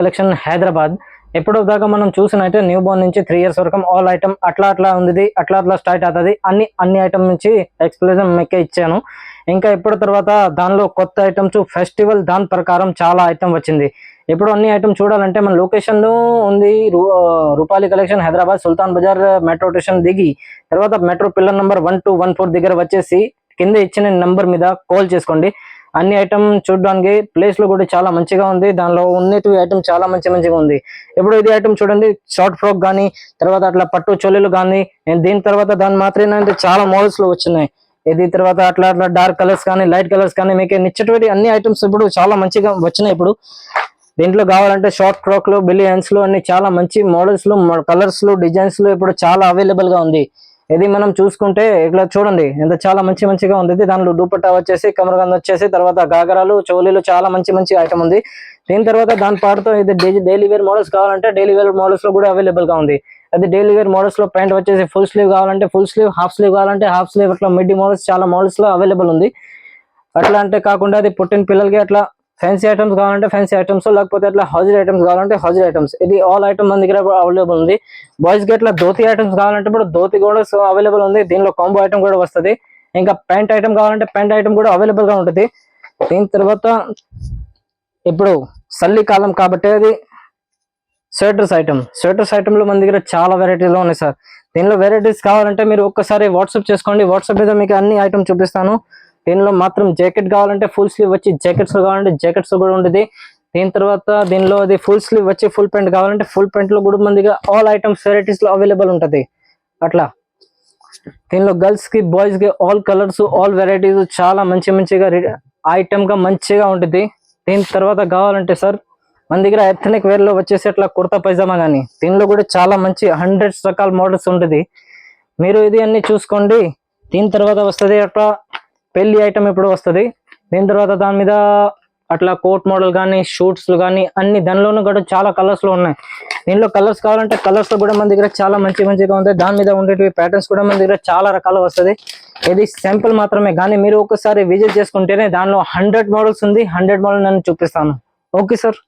Collection Hyderabad. ఎప్పుడో దాకా మనం చూసినైతే న్యూ బోర్న్ నుంచి 3 years వరకు ఆల్ ఐటమ్ అట్లా ఉంది, అట్లా స్టార్ట్ అవుతుంది. అన్ని ఐటమ్ నుంచి ఎక్స్ప్లెనేషన్ మీకే ఇచ్చాను. ఇంకా ఇప్పుడు తర్వాత దానిలో కొత్త ఐటమ్స్ ఫెస్టివల్ దాని ప్రకారం చాలా ఐటమ్ వచ్చింది. ఇప్పుడు అన్ని ఐటమ్ చూడాలంటే మన లొకేషన్ ఉంది రూపాలి కలెక్షన్ హైదరాబాద్ సుల్తాన్ బజార్ మెట్రో స్టేషన్ దిగి తర్వాత మెట్రో పిల్లర్ నెంబర్ 1214 దగ్గర వచ్చేసి కింద ఇచ్చిన నెంబర్ మీద కాల్ చేసుకోండి. అన్ని ఐటమ్ చూడడానికి ప్లేస్ లో కూడా చాలా మంచిగా ఉంది. దానిలో ఉన్నటి ఐటమ్ చాలా మంచిగా ఉంది. ఇప్పుడు ఇది ఐటమ్ చూడండి, షార్ట్ ఫ్రాక్ కానీ తర్వాత అట్లా పట్టు చోలీలు కానీ, దీని తర్వాత దాని మాత్రమే చాలా మోడల్స్ లో వచ్చినాయి. ఇది తర్వాత అట్లా డార్క్ కలర్స్ కానీ లైట్ కలర్స్ కానీ మీకు నిచ్చటి అన్ని ఐటమ్స్ ఇప్పుడు చాలా మంచిగా వచ్చినాయి. ఇప్పుడు దీంట్లో కావాలంటే షార్ట్ ఫ్రాక్ లో బిల్లీ హ్యాండ్స్ లో అన్ని చాలా మంచి మోడల్స్ లో కలర్స్ లో డిజైన్స్ లో ఇప్పుడు చాలా అవైలబుల్ గా ఉంది. ఇది మనం చూసుకుంటే ఇట్లా చూడండి ఎంత చాలా మంచిగా ఉంది. దానిలో దుపట్టా వచ్చేసి కమరగంద వచ్చేసి తర్వాత గాగరాలు చోలీలు చాలా మంచి ఐటమ్ ఉంది. దీని తర్వాత దాని పాటుతో ఇది డైలీ వేర్ మోడల్స్ కావాలంటే డైలీ వేర్ మోడల్స్ లో కూడా అవైలబుల్ గా ఉంది. అది డైలీ వేర్ మోడల్స్ లో ప్యాంట్ వచ్చేసి ఫుల్ స్లీవ్ కావాలంటే ఫుల్ స్లీవ్, హాఫ్ స్లీవ్ కావాలంటే హాఫ్ స్లీవ్, అట్లా మిడ్డీ మోడల్స్ చాలా మోడల్స్ లో అవైలబుల్ ఉంది. అట్లా అంటే కాకుండా అది పుట్టిన పిల్లలకి అట్లా ఫ్యాన్సీ ఐటమ్స్ కావాలంటే ఫ్యాన్సీ ఐటమ్స్, లేకపోతే అట్లా హౌజీ ఐటమ్స్ కావాలంటే హౌజీ ఐటమ్స్. ఇది ఆల్ ఐటమ్ మన దగ్గర అవైలబుల్ ఉంది. బాయ్స్ కి అట్లా ధోతి ఐటమ్స్ కావాలంటే ఇప్పుడు ధోతి కూడా అవైలబుల్ ఉంది. దీనిలో కాంబో ఐటమ్ కూడా వస్తుంది. ఇంకా ప్యాంట్ ఐటమ్ కావాలంటే ప్యాంట్ ఐటమ్ కూడా అవైలబుల్ గా ఉంటుంది. దీని తర్వాత ఇప్పుడు చలికాలం కాబట్టి అది స్వెటర్స్ ఐటమ్ లో మన దగ్గర చాలా వెరైటీలో ఉన్నాయి సార్. దీనిలో వెరైటీస్ కావాలంటే మీరు ఒక్కసారి వాట్సాప్ చేసుకోండి. వాట్సాప్ మీద మీకు అన్ని ఐటమ్ చూపిస్తాను. దీనిలో మాత్రం జాకెట్ కావాలంటే ఫుల్ స్లీవ్ వచ్చి జాకెట్స్ కావాలంటే జాకెట్స్ కూడా ఉంటుంది. దీని తర్వాత దీనిలో అది ఫుల్ స్లీవ్ వచ్చి ఫుల్ ప్యాంట్ కావాలంటే ఫుల్ ప్యాంట్ లో కూడా మందిగా ఆల్ ఐటమ్స్ వెరైటీస్ లో అవైలబుల్ ఉంటుంది. అట్లా దీనిలో గర్ల్స్ కి బాయ్స్ కి ఆల్ కలర్స్ ఆల్ వెరైటీస్ చాలా మంచిగా ఐటమ్ గా మంచిగా ఉంటుంది. దీని తర్వాత కావాలంటే సార్ మన దగ్గర ఎథనిక్ వేర్ లో వచ్చేసి అట్లా కుర్తా పైజామా కానీ దీనిలో కూడా చాలా మంచి 100 రకాల మోడల్స్ ఉంటుంది. మీరు ఇది అన్ని చూసుకోండి. దీని తర్వాత వస్తుంది అట్లా పెళ్లి ఐటమ్ ఇప్పుడు వస్తుంది. దీని తర్వాత దాని మీద అట్లా కోట్ మోడల్ కానీ షూట్స్ కానీ అన్ని దానిలోనూ కూడా చాలా కలర్స్ లో ఉన్నాయి. దీనిలో కలర్స్ కావాలంటే కలర్స్ లో కూడా మన దగ్గర చాలా మంచిగా ఉంటాయి. దాని మీద ఉండేటివి ప్యాటర్న్స్ కూడా మన దగ్గర చాలా రకాలు వస్తుంది. ఇది శాంపుల్ మాత్రమే కానీ మీరు ఒకసారి విజిట్ చేసుకుంటేనే దానిలో 100 మోడల్స్ ఉంది. 100 మోడల్ నేను చూపిస్తాను. Okay sir.